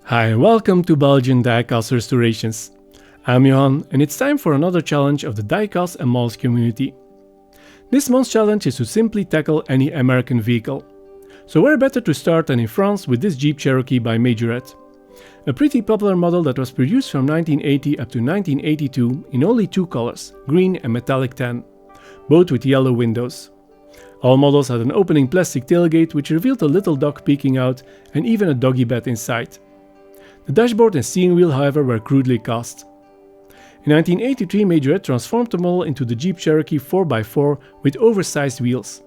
Hi and welcome to Belgian Diecast Restorations. I'm Johan and it's time for another challenge of the Diecast and Malls community. This month's challenge is to simply tackle any American vehicle. So where better to start than in France with this Jeep Cherokee by Majorette. A pretty popular model that was produced from 1980 up to 1982 in only two colors, green and metallic tan, both with yellow windows. All models had an opening plastic tailgate which revealed a little dog peeking out and even a doggy bed inside. The dashboard and steering wheel, however, were crudely cast. In 1983, Majorette transformed the model into the Jeep Cherokee 4x4 with oversized wheels.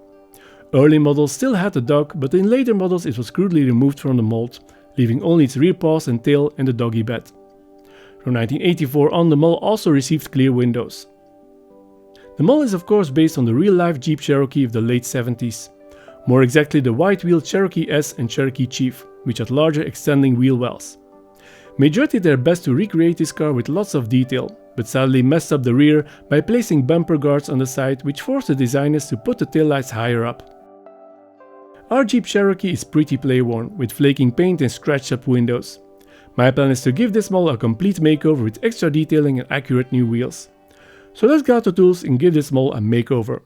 Early models still had the dog, but in later models it was crudely removed from the mold, leaving only its rear paws and tail and the doggy bed. From 1984 on, the model also received clear windows. The model is of course based on the real-life Jeep Cherokee of the late 70s. More exactly the wide-wheeled Cherokee S and Cherokee Chief, which had larger extending wheel wells. Majorette did their best to recreate this car with lots of detail, but sadly messed up the rear by placing bumper guards on the side which forced the designers to put the taillights higher up. Our Jeep Cherokee is pretty play-worn, with flaking paint and scratched up windows. My plan is to give this model a complete makeover with extra detailing and accurate new wheels. So let's get out the tools and give this model a makeover.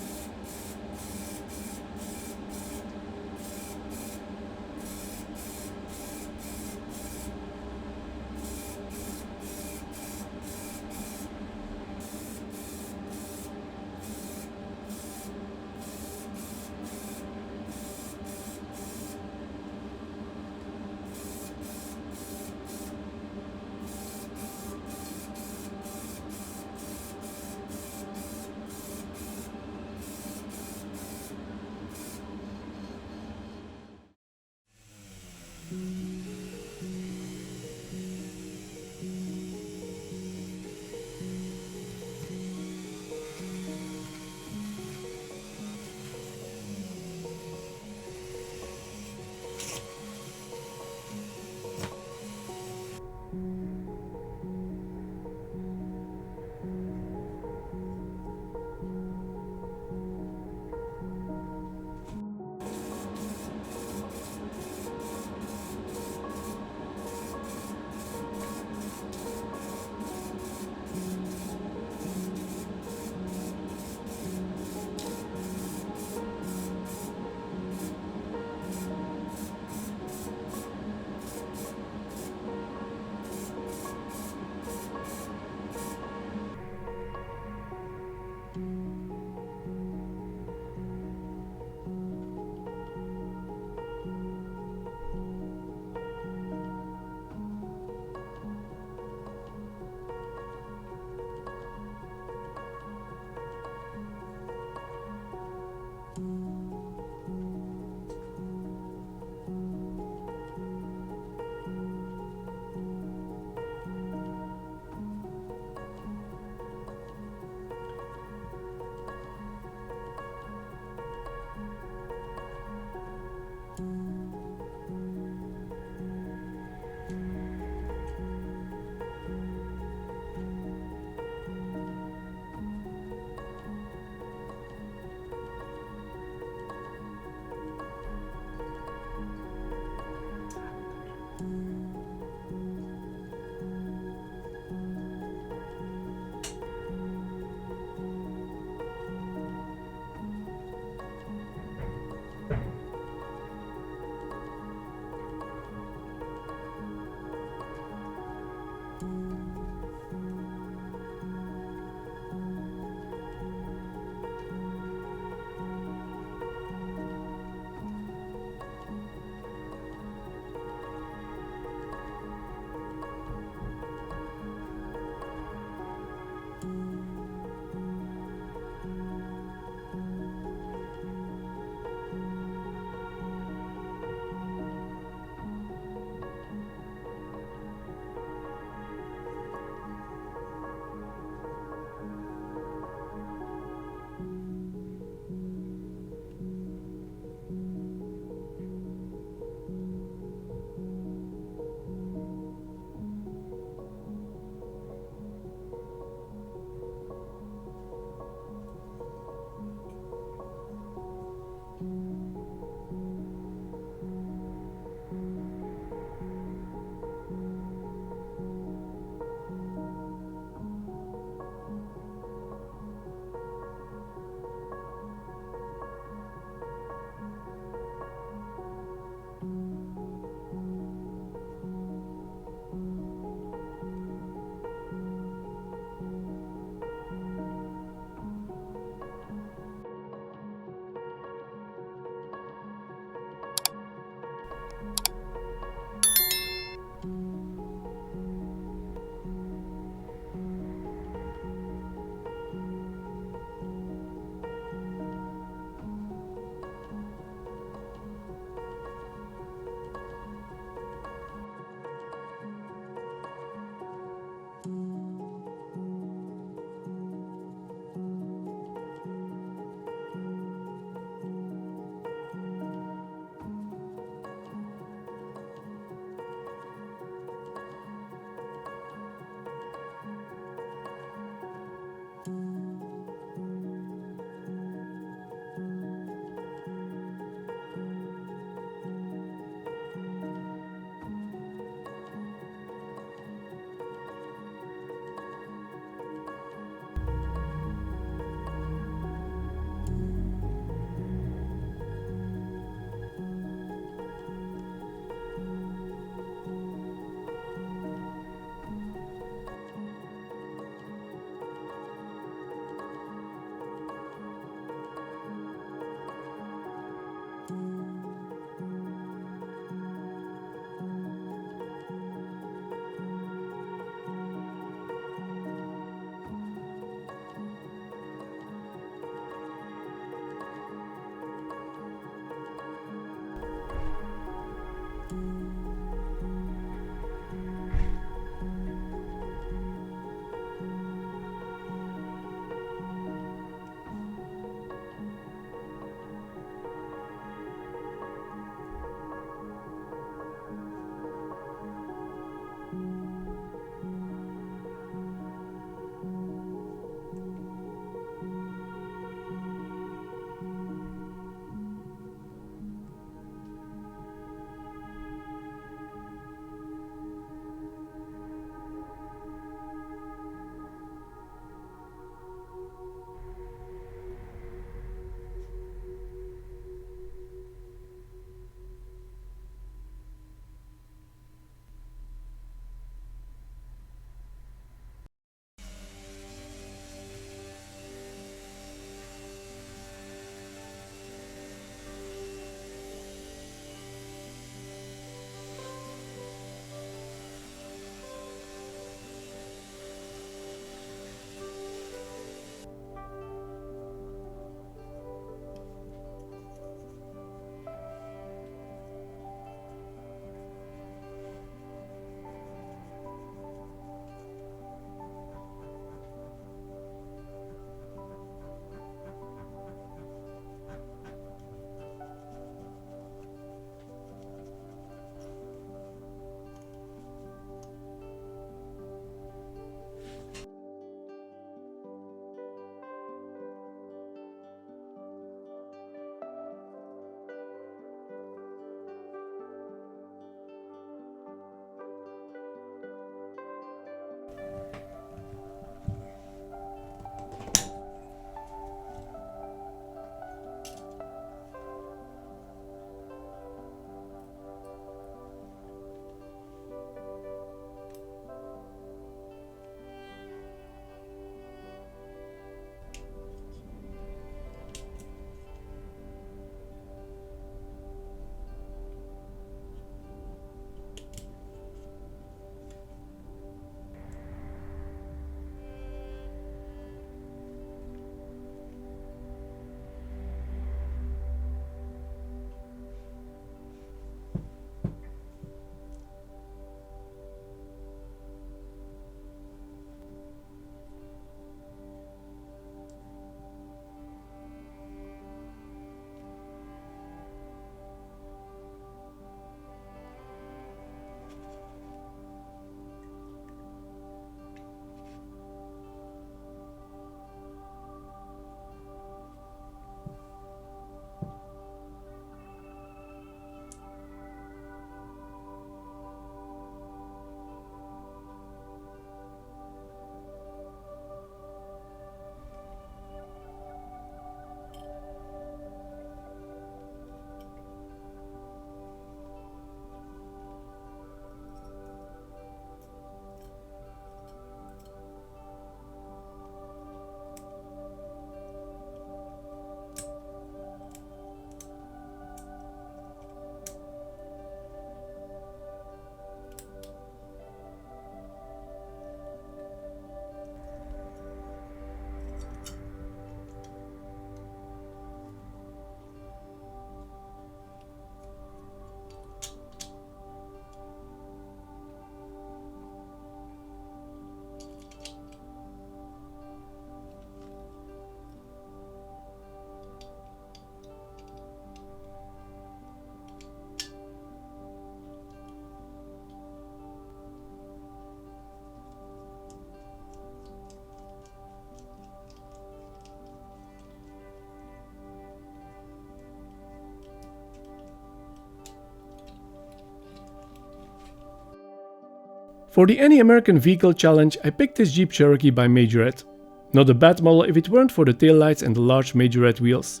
For the Any American Vehicle challenge, I picked this Jeep Cherokee by Majorette. Not a bad model if it weren't for the taillights and the large Majorette wheels.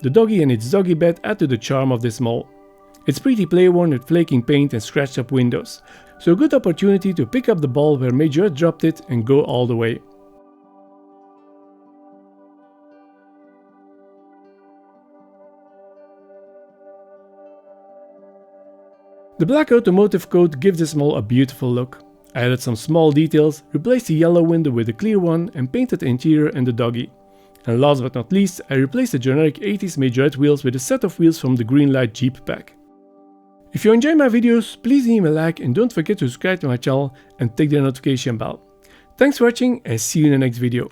The doggy and its doggy bed add to the charm of this model. It's pretty play-worn with flaking paint and scratched up windows, so a good opportunity to pick up the ball where Majorette dropped it and go all the way. The black automotive coat gives this model a beautiful look. I added some small details, replaced the yellow window with a clear one and painted the interior and the doggy. And last but not least, I replaced the generic 80s Majorette wheels with a set of wheels from the Greenlight Jeep pack. If you enjoy my videos, please leave me a like and don't forget to subscribe to my channel and tick the notification bell. Thanks for watching and see you in the next video.